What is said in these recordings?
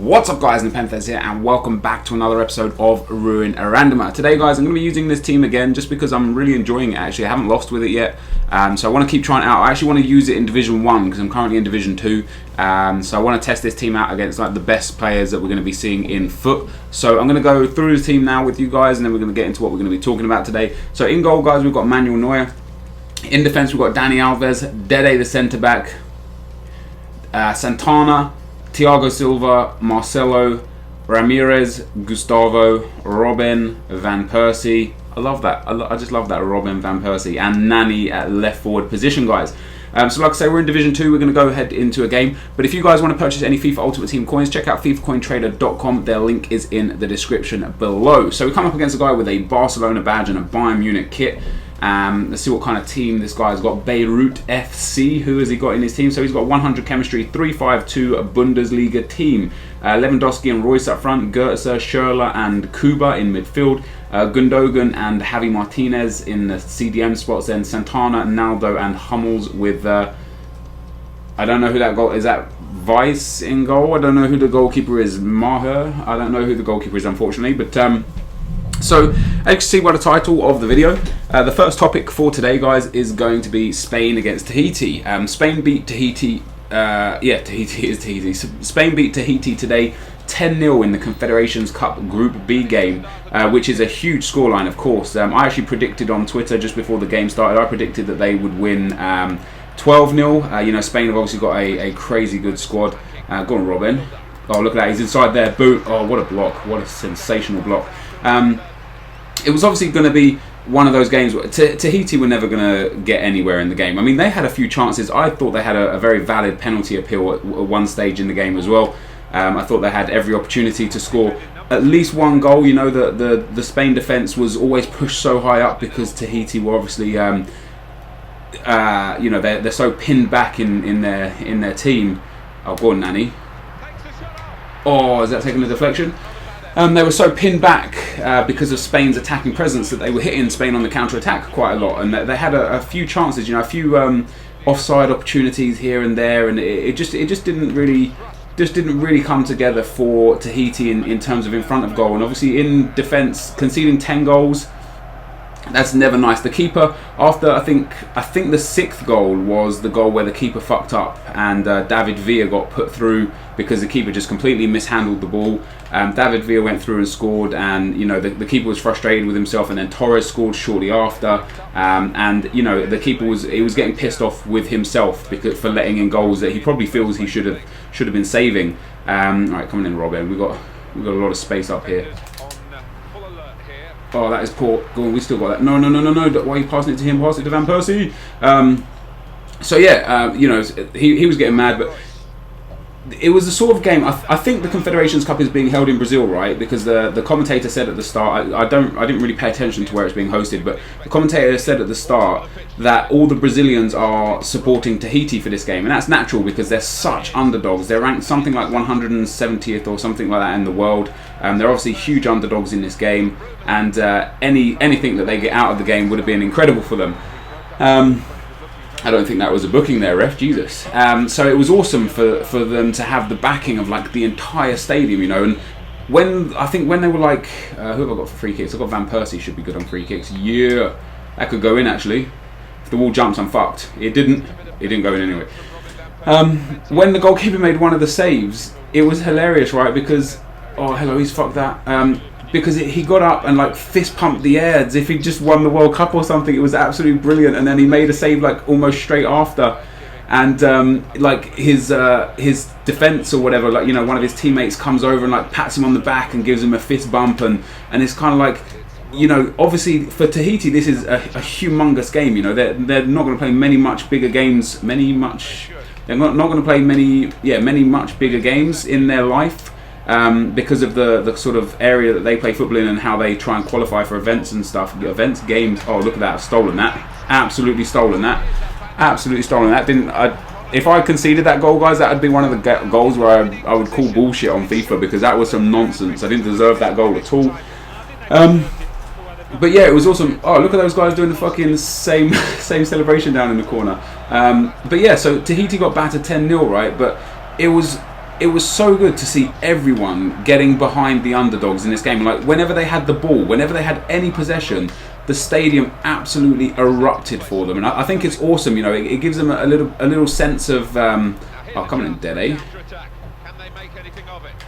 What's up guys, NepentheZ here and welcome back to another episode of Ruin Arandoma. Today guys, I'm going to be using this team again just because I'm really enjoying it actually. I haven't lost with it yet, so I want to keep trying it out. I actually want to use it in Division 1 because I'm currently in Division 2, so I want to test this team out against like the best players that we're going to be seeing in foot. So I'm going to go through the team now with you guys and then we're going to get into what we're going to be talking about today. So in goal guys, we've got Manuel Neuer. In defence we've got Dani Alves, Dede the centre back, Santana, Thiago Silva, Marcelo, Ramirez, Gustavo, Robin, Van Persie. I love that. I just love that, Robin, Van Persie, and Nani at left forward position, guys. So like I say, we're in Division 2. We're going to go ahead into a game. But if you guys want to purchase any FIFA Ultimate Team coins, check out FIFACoinTrader.com. Their link is in the description below. So we come up against a guy with a Barcelona badge and a Bayern Munich kit. Let's see what kind of team this guy's got. Beirut FC, who has he got in his team? So he's got 100 chemistry, 3-5-2 Bundesliga team. Lewandowski and Royce up front, Goetze, Schürrle and Kuba in midfield. Gundogan and Javi Martinez in the CDM spots. Then Santana, Naldo and Hummels with, I don't know who that goal is. That Weiss in goal? I don't know who the goalkeeper is. Maher? I don't know who the goalkeeper is, unfortunately. But so, as you can see by the title of the video, the first topic for today, guys, is going to be Spain against Tahiti. Spain beat Tahiti, Tahiti is Tahiti. Spain beat Tahiti today 10-0 in the Confederations Cup Group B game, which is a huge scoreline, of course. I actually predicted on Twitter just before the game started, I predicted that they would win 12-0. You know, Spain have obviously got a crazy good squad. Go on, Robin. Oh, look at that, he's inside there. Boom. Oh, what a block. What a sensational block. It was obviously going to be one of those games where Tahiti were never going to get anywhere in the game. I mean, they had a few chances. I thought they had a very valid penalty appeal at one stage in the game as well. I thought they had every opportunity to score at least one goal. You know, the Spain defence was always pushed so high up because Tahiti were obviously, you know, they're so pinned back in their team. Oh, go on, Nani. Oh, is that taking a deflection? They were so pinned back because of Spain's attacking presence that they were hitting Spain on the counter-attack quite a lot, and they had a few chances, you know, a few offside opportunities here and there, and it just didn't really come together for Tahiti in terms of in front of goal, and obviously in defence, conceding 10 goals. That's never nice. The keeper, after I think the 6th goal was the goal where the keeper fucked up and David Villa got put through because the keeper just completely mishandled the ball. David Villa went through and scored, and you know the keeper was frustrated with himself, and then Torres scored shortly after. And you know the keeper was getting pissed off with himself because for letting in goals that he probably feels he should have been saving. All right, coming in, Robin. We've got a lot of space up here. Oh, that is poor. Go on, we still got that. No. Why are you passing it to him? Pass it to Van Persie. So yeah, you know, he was getting mad, but it was the sort of game. I think the Confederations Cup is being held in Brazil, right? Because the commentator said at the start, I didn't really pay attention to where it's being hosted, but the commentator said at the start that all the Brazilians are supporting Tahiti for this game, and that's natural because they're such underdogs. They're ranked something like 170th or something like that in the world. They're obviously huge underdogs in this game, and anything that they get out of the game would have been incredible for them. I don't think that was a booking there, ref. Jesus. So it was awesome for them to have the backing of like the entire stadium, you know. And when they were like, who have I got for free kicks? I've got Van Persie, should be good on free kicks. Yeah, that could go in actually. If the wall jumps, I'm fucked. It didn't go in anyway. When the goalkeeper made one of the saves, it was hilarious, right? Because oh hello, he's fucked that. Because he got up and like fist pumped the air as if he just won the World Cup or something. It was absolutely brilliant, and then he made a save like almost straight after, and like his defense or whatever, like, you know, one of his teammates comes over and like pats him on the back and gives him a fist bump, and it's kind of like, you know, obviously for Tahiti this is a humongous game. You know, they're not going to play many much bigger games. They're not going to play many much bigger games in their life. Because of the sort of area that they play football in and how they try and qualify for events and stuff. Events, games. Oh, look at that! I've stolen that. Absolutely stolen that. Absolutely stolen that. If I conceded that goal, guys, that would be one of the goals where I would call bullshit on FIFA because that was some nonsense. I didn't deserve that goal at all. But yeah, it was awesome. Oh, look at those guys doing the fucking same celebration down in the corner. But yeah, so Tahiti got battered 10-0, right? But it was it was so good to see everyone getting behind the underdogs in this game. Like whenever they had the ball, whenever they had any possession, the stadium absolutely erupted for them, and I think it's awesome. You know, it gives them a little sense of oh, coming in dead, eh?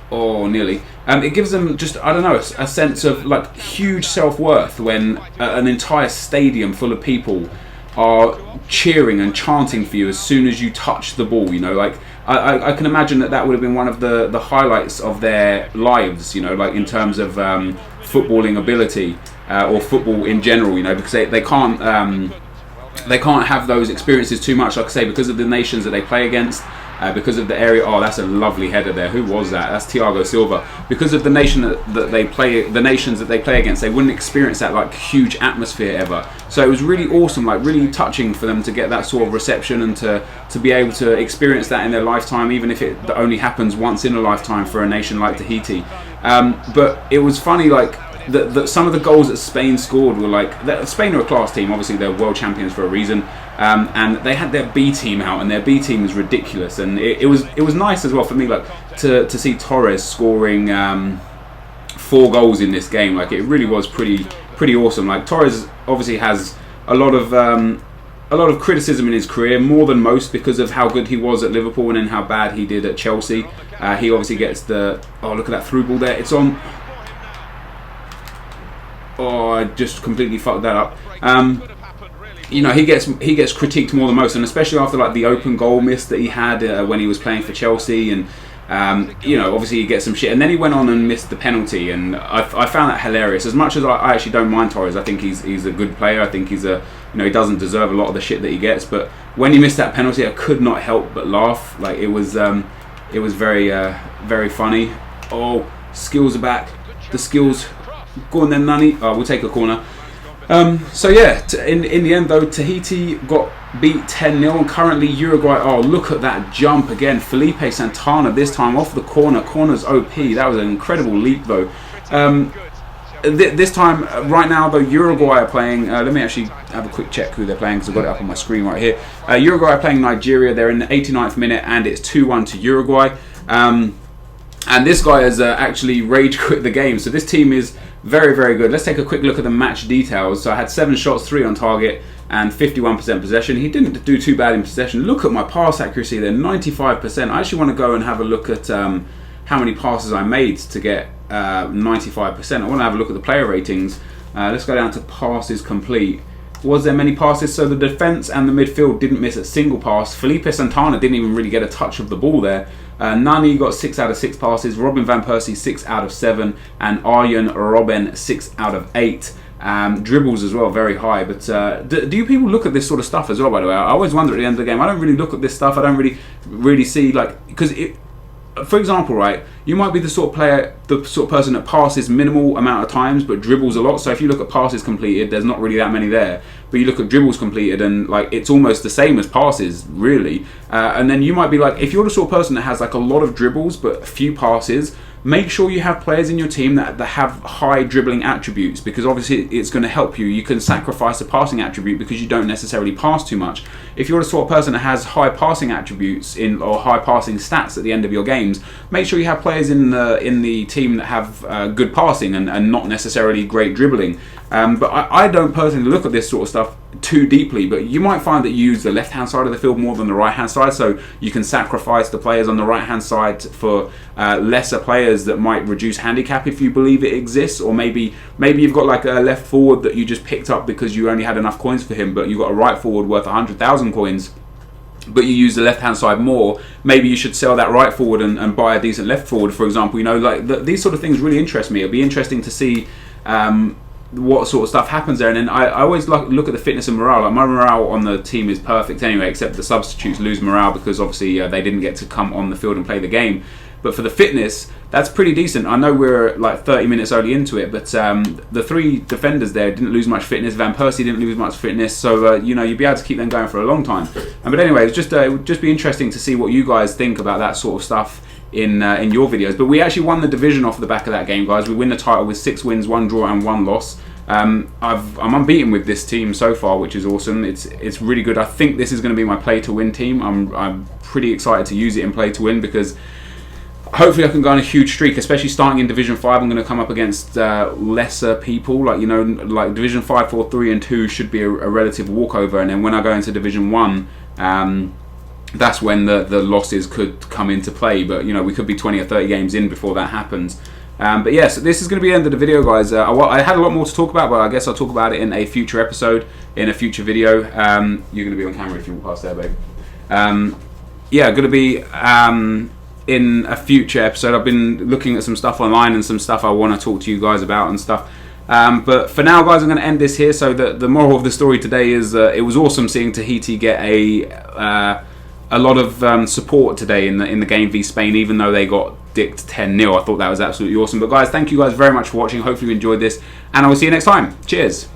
Oh, nearly. It gives them just, I don't know, a sense of like huge self-worth when an entire stadium full of people are cheering and chanting for you as soon as you touch the ball. You know, like I can imagine that would have been one of the highlights of their lives. You know, like in terms of footballing ability or football in general. You know, because they can't have those experiences too much. Like I say, because of the nations that they play against. Because of the area, oh, that's a lovely header there. Who was that? That's Thiago Silva. Because of the nation that they play, the nations that they play against, they wouldn't experience that like huge atmosphere ever. So it was really awesome, like really touching for them to get that sort of reception and to be able to experience that in their lifetime, even if it only happens once in a lifetime for a nation like Tahiti. But it was funny, like. That some of the goals that Spain scored were like Spain are a class team. Obviously, they're world champions for a reason, and they had their B team out, and their B team is ridiculous. And it was nice as well for me, like to see Torres scoring 4 goals in this game. Like it really was pretty awesome. Like Torres obviously has a lot of criticism in his career, more than most, because of how good he was at Liverpool and then how bad he did at Chelsea. He obviously gets the look at that through ball there. It's on. Oh, I just completely fucked that up. You know, he gets critiqued more than most, and especially after like the open goal miss that he had when he was playing for Chelsea, and you know, obviously he gets some shit, and then he went on and missed the penalty, and I found that hilarious. As much as I actually don't mind Torres, I think he's a good player. I think he doesn't deserve a lot of the shit that he gets, but when he missed that penalty, I could not help but laugh. Like it was very very funny. Oh, skills are back. The skills. Go on then, Nani. Oh, we'll take a corner. So yeah, in the end though, Tahiti got beat 10-0, and currently Uruguay. Oh, look at that jump again. Felipe Santana this time off the corner. Corner's OP. That was an incredible leap though. This time, right now though, Uruguay are playing. Let me actually have a quick check who they're playing because I've got it up on my screen right here. Uruguay are playing Nigeria. They're in the 89th minute, and it's 2-1 to Uruguay. And this guy has actually rage quit the game. So this team is very, very good. Let's take a quick look at the match details. So I had 7 shots, 3 on target, and 51% possession. He didn't do too bad in possession. Look at my pass accuracy there, 95%. I actually want to go and have a look at how many passes I made to get 95%. I want to have a look at the player ratings. Let's go down to passes complete. Was there many passes? So the defence and the midfield didn't miss a single pass. Felipe Santana didn't even really get a touch of the ball there. Nani got 6 out of 6 passes. Robin van Persie 6 out of 7, and Arjen Robben 6 out of 8. Dribbles as well, very high. But do you people look at this sort of stuff as well? By the way, I always wonder at the end of the game. I don't really look at this stuff. I don't really see, like, because for example, right, you might be the sort of player, the sort of person that passes minimal amount of times but dribbles a lot. So if you look at passes completed, there's not really that many there. But you look at dribbles completed and like it's almost the same as passes, really. And then you might be like, if you're the sort of person that has like a lot of dribbles but a few passes, make sure you have players in your team that have high dribbling attributes, because obviously it's going to help you. You can sacrifice a passing attribute because you don't necessarily pass too much. If you're the sort of person that has high passing attributes or high passing stats at the end of your games, make sure you have players in the team that have good passing and not necessarily great dribbling. But I don't personally look at this sort of stuff too deeply, but you might find that you use the left hand side of the field more than the right hand side, so you can sacrifice the players on the right hand side for lesser players that might reduce handicap if you believe it exists. Or maybe you've got like a left forward that you just picked up because you only had enough coins for him, but you've got a right forward worth 100,000 coins, but you use the left hand side more. Maybe you should sell that right forward and buy a decent left forward, for example. You know, like these sort of things really interest me. It'll be interesting to see what sort of stuff happens there. And then I always look at the fitness and morale. Like my morale on the team is perfect anyway, except the substitutes lose morale because obviously they didn't get to come on the field and play the game. But for the fitness, that's pretty decent. I know we're like 30 minutes early into it, but the 3 defenders there didn't lose much fitness. Van Persie didn't lose much fitness, so you know, you'd be able to keep them going for a long time. But anyway, it would just be interesting to see what you guys think about that sort of stuff in your videos. But we actually won the division off the back of that game, guys. We win the title with 6 wins, 1 draw and 1 loss. I'm unbeaten with this team so far, which is awesome. It's really good. I think this is going to be my play to win team. I'm pretty excited to use it in play to win because hopefully I can go on a huge streak, especially starting in Division 5. I'm going to come up against lesser people, like, you know, like Division 5, 4, 3 and 2 should be a relative walkover, and then when I go into Division 1, that's when the losses could come into play. But, you know, we could be 20 or 30 games in before that happens. But yeah, so this is going to be the end of the video, guys. I had a lot more to talk about, but I guess I'll talk about it in a future episode, in a future video. You're going to be on camera if you walk past there, babe. Yeah, going to be in a future episode. I've been looking at some stuff online and some stuff I want to talk to you guys about and stuff. But for now, guys, I'm going to end this here. So the moral of the story today is it was awesome seeing Tahiti get a lot of support today in the game v Spain, even though they got dicked 10-0. I thought that was absolutely awesome. But guys, thank you guys very much for watching. Hopefully you enjoyed this, and I will see you next time. Cheers.